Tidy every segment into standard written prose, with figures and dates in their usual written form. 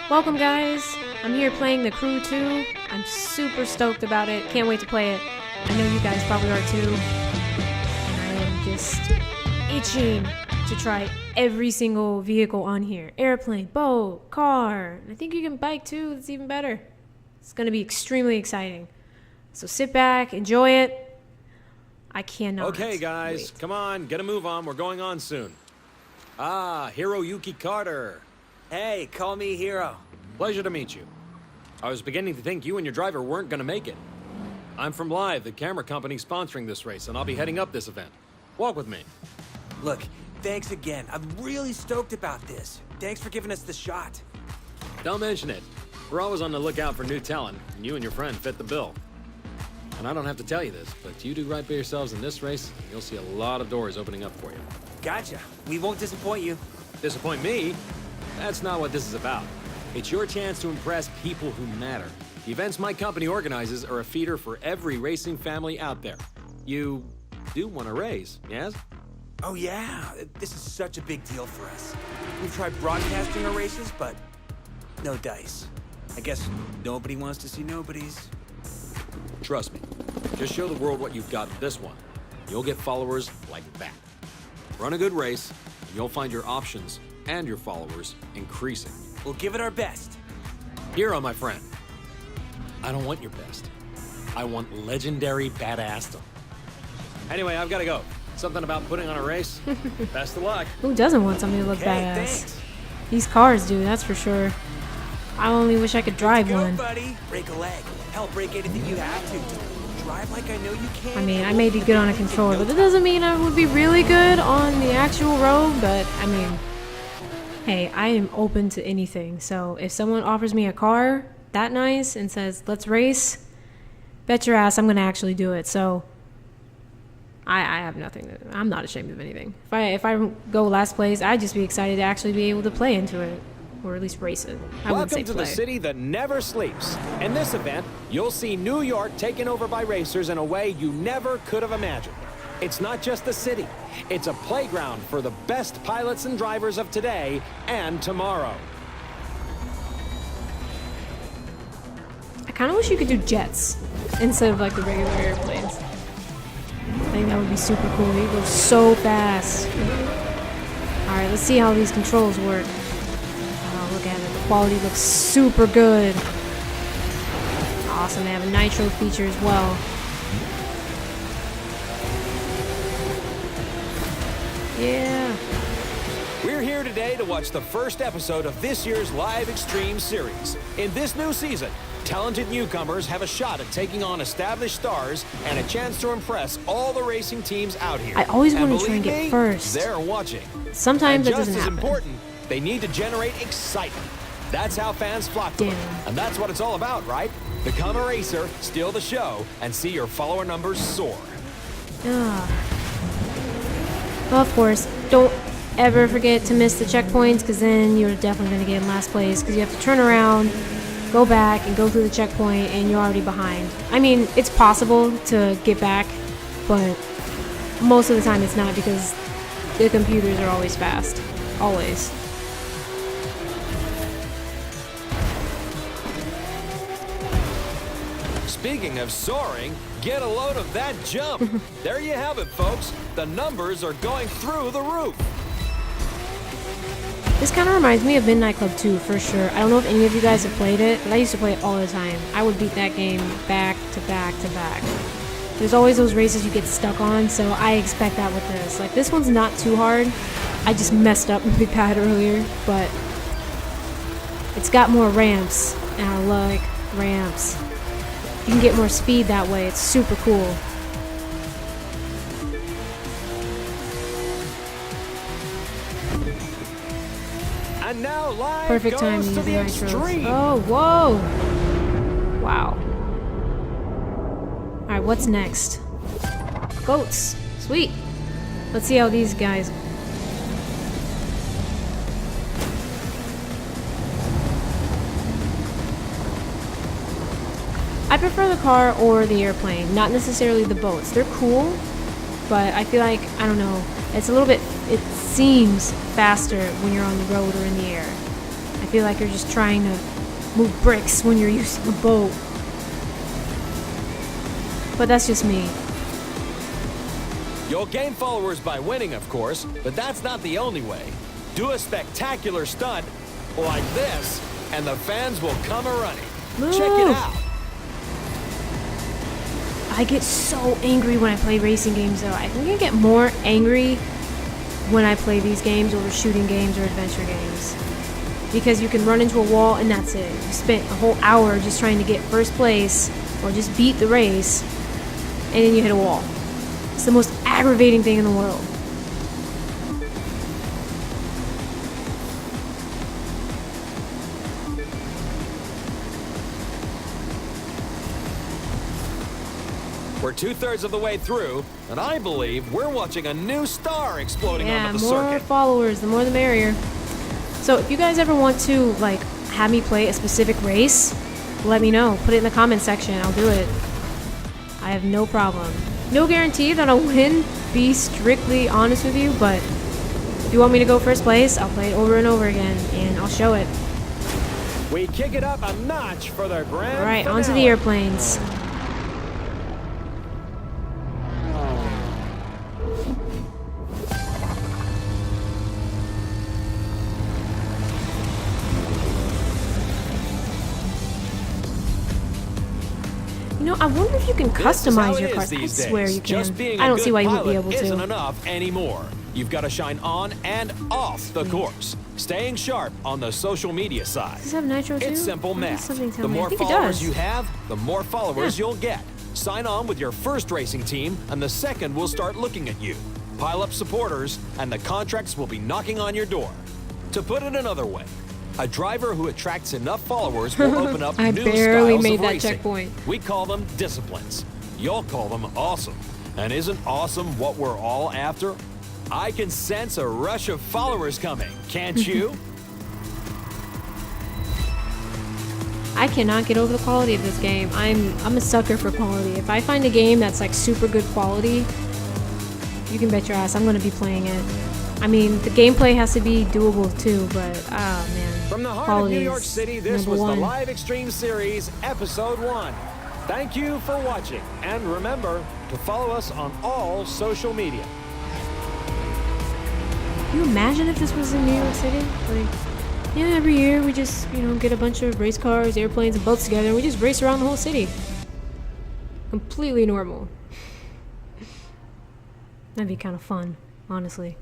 Welcome guys, I'm here playing The Crew 2. I'm super stoked about it, can't wait to play it. I know you guys probably are too. And I am just itching to try every single vehicle on here. Airplane, boat, car. I think you can bike too, that's even better. It's gonna be extremely exciting. So sit back, enjoy it. I cannot. Okay guys, wait. come on, get a move on, we're going on soon. Ah, Hiroyuki Carter. Hey, call me Hiro. Pleasure to meet you. I was beginning to think you and your driver weren't gonna make it. I'm from Live, the camera company sponsoring this race, and I'll be heading up this event. Walk with me. Look, thanks again. I'm really stoked about this. Thanks for giving us the shot. Don't mention it. We're always on the lookout for new talent, and you and your friend fit the bill. And I don't have to tell you this, but you do right by yourselves in this race, and you'll see a lot of doors opening up for you. Gotcha. We won't disappoint you. Disappoint me? That's not what this is about. It's your chance to impress people who matter. The events my company organizes are a feeder for every racing family out there. You do want to race, yes? Oh yeah, this is such a big deal for us. We've tried broadcasting our races, but no dice. I guess nobody wants to see nobodies. Trust me. Just show the world what you've got this one. You'll get followers like that. Run a good race, and you'll find your options and your followers increasing. We'll give it our best. Hero, my friend. I don't want your best. I want legendary badassdom. Anyway, I've got to go. Something about putting on a race. Best of luck. Who doesn't want something to look Okay, badass? thanks. These cars do, that's for sure. I only wish I could drive Go, one. buddy. Break a leg. Hell, break anything you have to. Just drive like I know you can. I mean, I may be good on a controller, but that doesn't mean I would be really good on the actual road, but I mean, hey, I am open to anything. So if someone offers me a car that nice and says, let's race, bet your ass I'm going to actually do it. So I have nothing to, I'm not ashamed of anything. If I go last place, I'd just be excited to actually be able to play into it. Or at least race it. I wouldn't say Welcome to play. the city that never sleeps. In this event, you'll see New York taken over by racers in a way you never could have imagined. It's not just the city. It's a playground for the best pilots and drivers of today and tomorrow. I kind of wish you could do jets instead of like the regular airplanes. I think that would be super cool. You go so fast. Alright, let's see how these controls work. Oh, look at it. The quality looks super good. Awesome. They have a nitro feature as well. Yeah. We're here today to watch the first episode of this year's Live Extreme series. In this new season, talented newcomers have a shot at taking on established stars and a chance to impress all the racing teams out here. I always And want to try and believe get me, first. They're watching. Sometimes And that doesn't just as happen. important, they need to generate excitement. That's how fans flock to them. Damn. And that's what it's all about, right? Become a racer, steal the show, and see your follower numbers soar. Ugh. Well, of course, don't ever forget to miss the checkpoints, because then you're definitely going to get in last place, because you have to turn around, go back, and go through the checkpoint, and you're already behind. I mean, it's possible to get back, but most of the time it's not, because the computers are always fast. Always. Speaking of soaring, get a load of that jump. There you have it, folks. The numbers are going through the roof. This kind of reminds me of Midnight Club 2, for sure. I don't know if any of you guys have played it, but I used to play it all the time. I would beat that game back to back to back. There's always those races you get stuck on, so I expect that with this. Like, this one's not too hard. I just messed up really bad earlier, but it's got more ramps, and I like ramps. You can get more speed that way. It's super cool. And now live Perfect time to goes use to the the nitros. extreme. Oh, whoa! Wow. Alright, what's next? Boats. Sweet. Let's see how these guys... I prefer the car or the airplane, not necessarily the boats. They're cool, but I feel like, I don't know, it's a little bit, it seems faster when you're on the road or in the air. I feel like you're just trying to move bricks when you're using a boat. But that's just me. You'll gain followers by winning, of course, but that's not the only way. Do a spectacular stunt like this, and the fans will come a-running. Check it out. I get so angry when I play racing games, though. I think I get more angry when I play these games over shooting games or adventure games. Because you can run into a wall and that's it. You spent a whole hour just trying to get first place or just beat the race, and then you hit a wall. It's the most aggravating thing in the world. We're 2/3 of the way through, and I believe we're watching a new star exploding Yeah, onto the more circuit. followers, the more the merrier. So if you guys ever want to, like, have me play a specific race, let me know. Put it in the comment section. I'll do it. I have no problem. No guarantee that I'll win, be strictly honest with you, but if you want me to go first place, I'll play it over and over again, and I'll show it. We kick it up a notch for the grand Alright, finale. onto the airplanes. You know, I wonder if you can This is how customize it your is cars. I these swear days. you Just can. being I a don't see good why you wouldn't be pilot able isn't to. enough anymore. You've got to shine on and off the course, staying sharp on the social media side. Does this have nitro too? It's simple Why does math. something tell The me? I more think it followers does. you have, the more followers Yeah. you'll get. Sign on with your first racing team, and the second will start looking at you. Pile up supporters, and the contracts will be knocking on your door. To put it another way, a driver who attracts enough followers will open up I new barely styles made of that racing. checkpoint. We call them disciplines. You'll call them awesome. And isn't awesome what we're all after? I can sense a rush of followers coming, can't you? I cannot get over the quality of this game. I'm a sucker for quality. If I find a game that's like super good quality, you can bet your ass I'm gonna be playing it. I mean, the gameplay has to be doable too, but oh man. From the heart of quality New York is City, this number was one. the Live Extreme Series, Episode 1. Thank you for watching, and remember to follow us on all social media. Can you imagine if this was in New York City? Like, yeah, every year we just, get a bunch of race cars, airplanes, and boats together, and we just race around the whole city. Completely normal. That'd be kind of fun, honestly.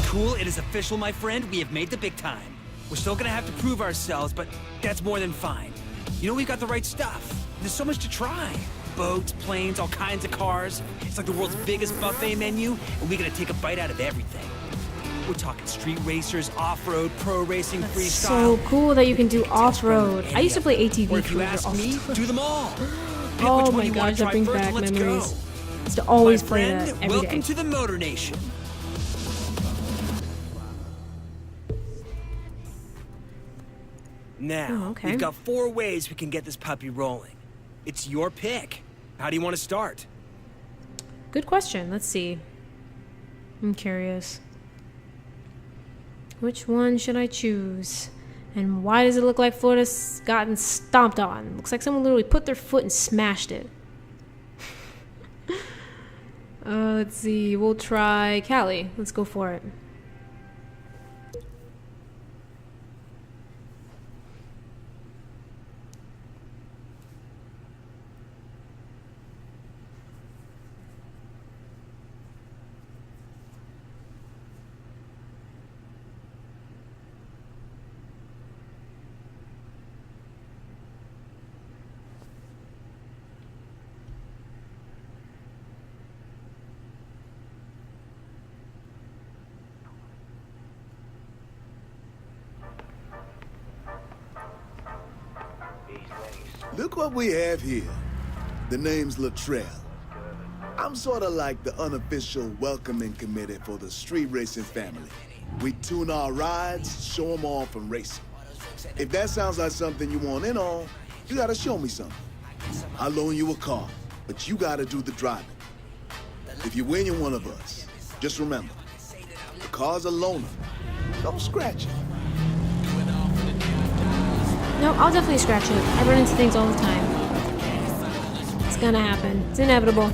Cool, it is official, my friend. We have made the big time. We're still gonna have to prove ourselves, but that's more than fine. You know, we've got the right stuff. There's so much to try. Boats, planes, all kinds of cars. It's like the world's biggest buffet menu, and we gotta take a bite out of everything. We're talking street racers, off-road, pro racing, freestyle. So cool that you can do Pick a test run off-road. with I any used to of play them. ATV Or if you cruiser ask all me, the time. do them all. Pick Oh which one my you wanna gosh, that try brings first, back and let's memories. go. Used to always My play friend, that every welcome day. to the Motor Nation. Now, Oh, okay. we've got 4 ways we can get this puppy rolling. It's your pick. How do you want to start? Good question. Let's see. I'm curious. Which one should I choose? And why does it look like Florida's gotten stomped on? Looks like someone literally put their foot and smashed it. Let's see. We'll try Cali. Let's go for it. Look what we have here. The name's Latrell. I'm sort of like the unofficial welcoming committee for the street racing family. We tune our rides, show them off, and race 'em. If that sounds like something you want in on, you gotta show me something. I'll loan you a car, but you gotta do the driving. If you win, you're one of us. Just remember, the car's a loaner. Don't scratch it. No, I'll definitely scratch it. I run into things all the time. It's gonna happen. It's inevitable.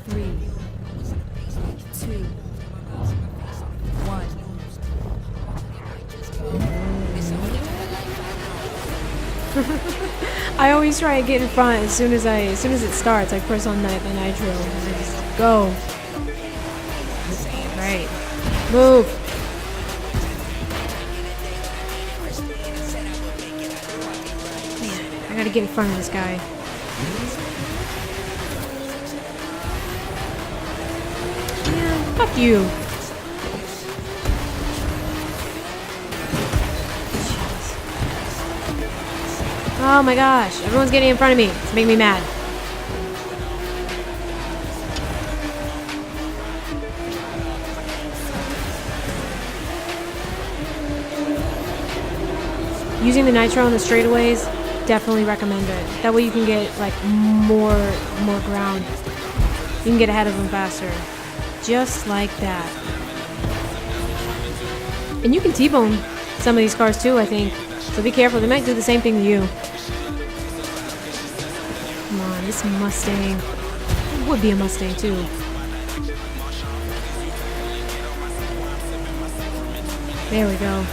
Three, two, one. I always try and get in front as soon as it starts. I press on the nitro and I just go. Right. Move. Man, I gotta get in front of this guy. Man, fuck you. Oh my gosh, everyone's getting in front of me. It's making me mad. Using the nitro on the straightaways, definitely recommend it. That way you can get like more ground. You can get ahead of them faster. Just like that. And you can T-bone some of these cars too, I think. So be careful, they might do the same thing to you. Come on, this Mustang. It would be a Mustang too. There we go.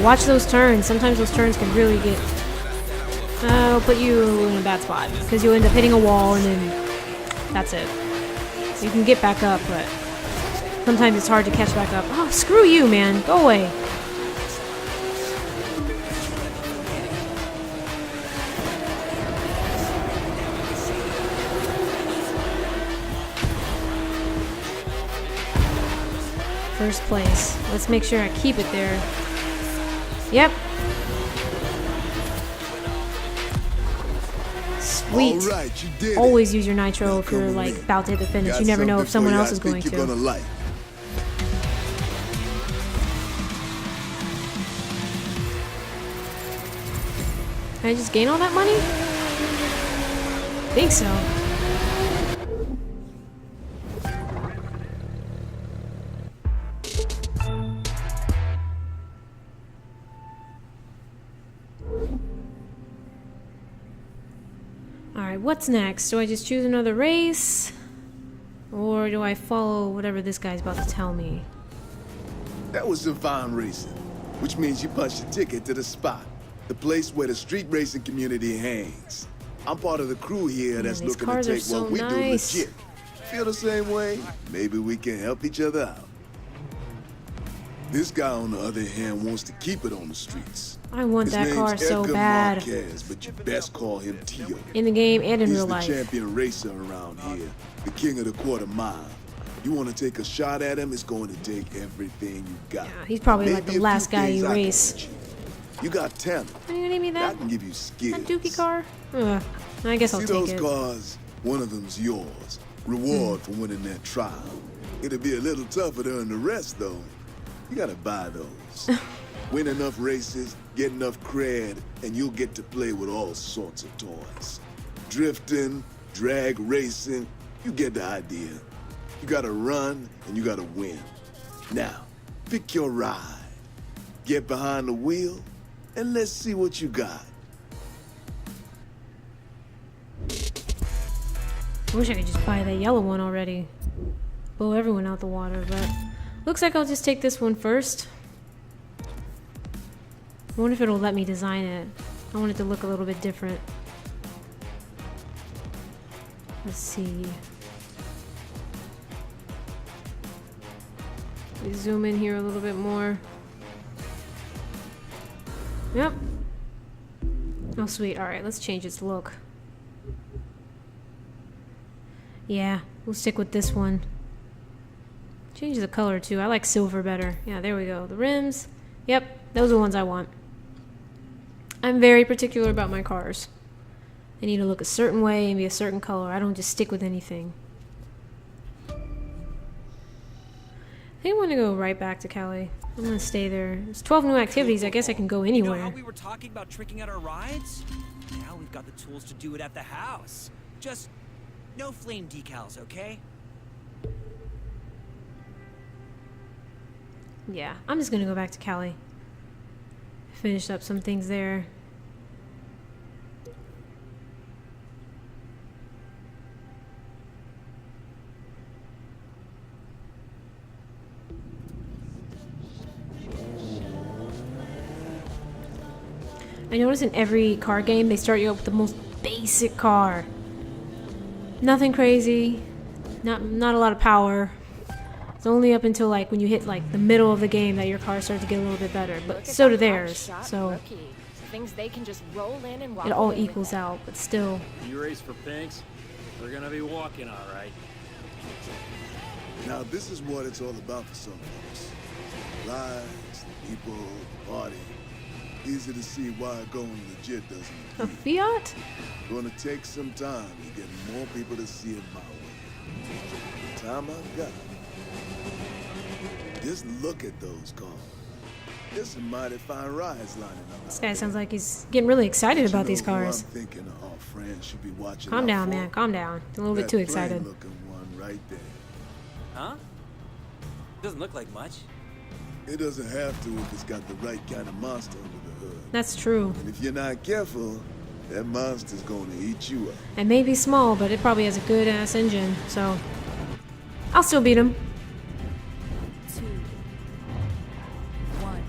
Watch those turns. Sometimes those turns can really get... I'll put you in a bad spot. Because you'll end up hitting a wall and then that's it. You can get back up, but sometimes it's hard to catch back up. Oh, screw you, man. Go away. First place. Let's make sure I keep it there. Yep. Sweet. All right, you did Always it. use your nitro if you're like about to hit the finish. You never know if someone else is going to. You're gonna like. Can I just gain all that money? Think so. Alright, what's next? Do I just choose another race? Or do I follow whatever this guy's about to tell me? That was some fine racing, which means you punched your ticket to the spot, the place where the street racing community hangs. I'm part of the crew here that's these looking cars to are take so what we nice. do legit. Feel the same way? Maybe we can help each other out. This guy, on the other hand, wants to keep it on the streets. I want His that name's car so Edgar bad. Marquez, but you best call him Tio. In the game and in He's real the life. champion racer around here, the king of the quarter mile. You want to take a shot at him, it's going to take everything you got. Yeah, he's probably like Maybe the a last few guy things you I can race. teach you. You got talent. Are you gonna give me I that? can give you skills. That Dookie car? Ugh, I guess I'll See take those it. cars? One of them's yours. Reward for winning that trial. It'll be a little tougher to earn the rest, though. You gotta buy those. Win enough races, get enough cred, and you'll get to play with all sorts of toys. Drifting, drag racing, you get the idea. You gotta run, and you gotta win. Now, pick your ride. Get behind the wheel, and let's see what you got. I wish I could just buy that yellow one already. Blow everyone out the water, but looks like I'll just take this one first. I wonder if it'll let me design it. I want it to look a little bit different. Let's see. We zoom in here a little bit more. Yep. Oh, sweet. Alright, let's change its look. Yeah, we'll stick with this one. Change the color too. I like silver better. Yeah, there we go. The rims. Yep, those are the ones I want. I'm very particular about my cars. They need to look a certain way and be a certain color. I don't just stick with anything. I think I want to go right back to Cali. I'm gonna stay there. There's 12 new activities. I guess I can go You know how anywhere. we were talking about tricking out our rides? Now we've got the tools to do it at the house. Just no flame decals, okay? Yeah, I'm just gonna go back to Cali. Finish up some things there. I notice in every car game they start you up with the most basic car. Nothing crazy, not a lot of power. It's only up until like when you hit like the middle of the game that your cars start to get a little bit better. But so do theirs. So things they can just roll in and walk it all away with equals it. out, but still. You race for pinks? We're gonna be walking, all right. Now, this is what it's all about for some folks. Lives, people, the party. Easy to see why going legit doesn't A appeal. Fiat? Gonna take some time to get more people to see it my way. The time I've got. Just look at those cars. There's some mighty fine rides lining up. This guy sounds like he's getting really excited about these who cars. I'm thinking our friends should be watching Calm out down, for? man. Calm down. A little bit too That excited. plain-looking one right there. Huh? Doesn't look like much. It doesn't have to if it's got the right kind of monster under the hood. That's true. And if you're not careful, that monster's going to eat you up. It may be small, but it probably has a good ass engine, so I'll still beat him. 2, 1.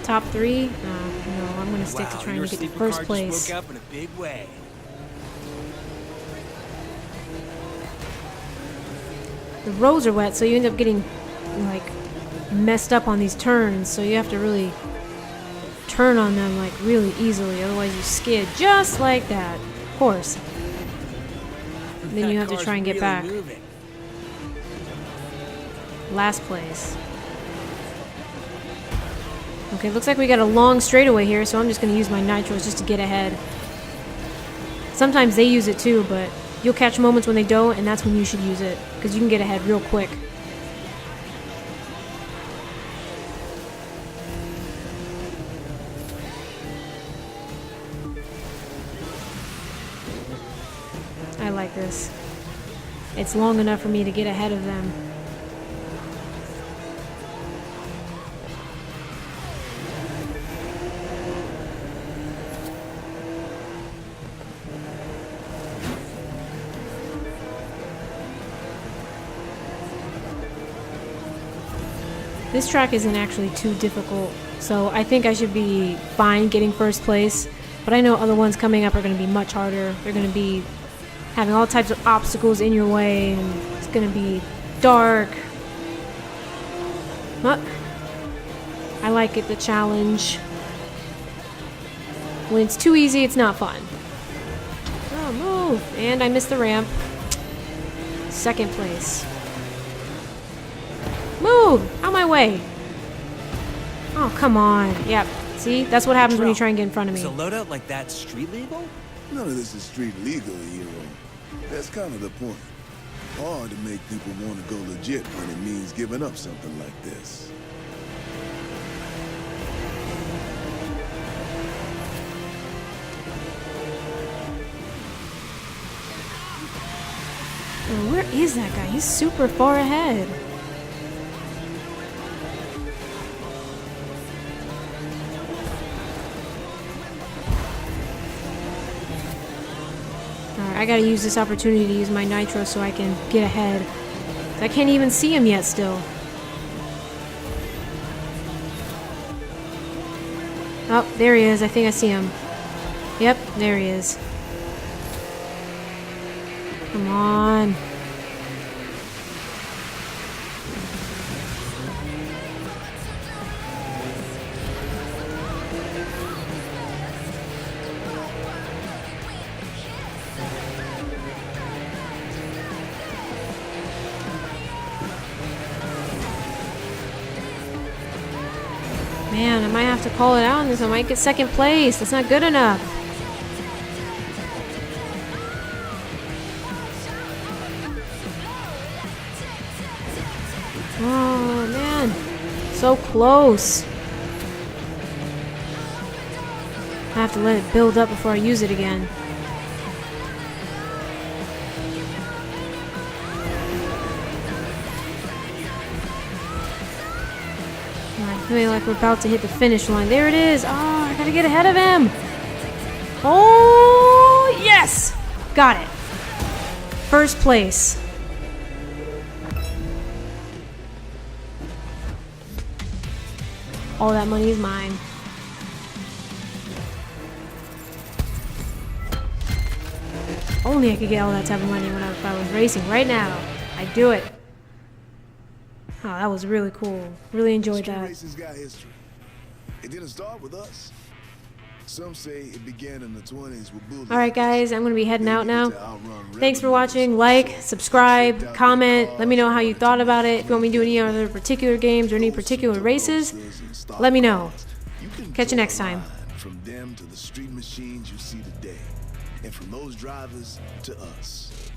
Top 3? No, I'm gonna stick to trying your to get to sleeper first car place. just woke up in a big way. The roads are wet, so you end up getting like messed up on these turns, so you have to really turn on them like really easily, otherwise you skid just like that. Of course. And then you have to That try and get car's back. really moving. Last place. Okay, looks like we got a long straightaway here, so I'm just gonna use my nitros just to get ahead. Sometimes they use it too, but you'll catch moments when they don't, and that's when you should use it, because you can get ahead real quick. I like this. It's long enough for me to get ahead of them. This track isn't actually too difficult, so I think I should be fine getting first place, but I know other ones coming up are going to be much harder. They're going to be having all types of obstacles in your way, and it's going to be dark. But I like it, the challenge. When it's too easy, it's not fun. Oh, move! And I missed the ramp. Second place. Move! Out my way! Oh, come on. Yep. See? That's what happens when you try and get in front of me. Is a loadout like that street legal? None of this is street legal, hero. That's kind of the point. Hard to make people want to go legit when it means giving up something like this. Oh, where is that guy? He's super far ahead. Alright, I gotta use this opportunity to use my nitro so I can get ahead. I can't even see him yet still. Oh, there he is. I think I see him. Yep, there he is. Come on. Man, I might have to call it out on this. I might get second place. That's not good enough. Oh, man. So close. I have to let it build up before I use it again. I feel like we're about to hit the finish line. There it is. Oh, I gotta get ahead of him. Oh, yes! Got it. First place. All that money is mine. Only I could get all that type of money when if I was racing right now. I'd do it. Oh, that was really cool. Really enjoyed Street that. racing's got history. It didn't start with us. Some say it began in the 20s with bulldogs. Alright guys, I'm going to be heading out now. To outrun Thanks for revenues. watching. Like, So, subscribe, checked out comment. their Let me know how cars, you thought about it. If you want me to do any wanted other particular games or any particular races, to let me know. You can Catch you draw next a time. line from them to the street machines you see today, and from those drivers to us.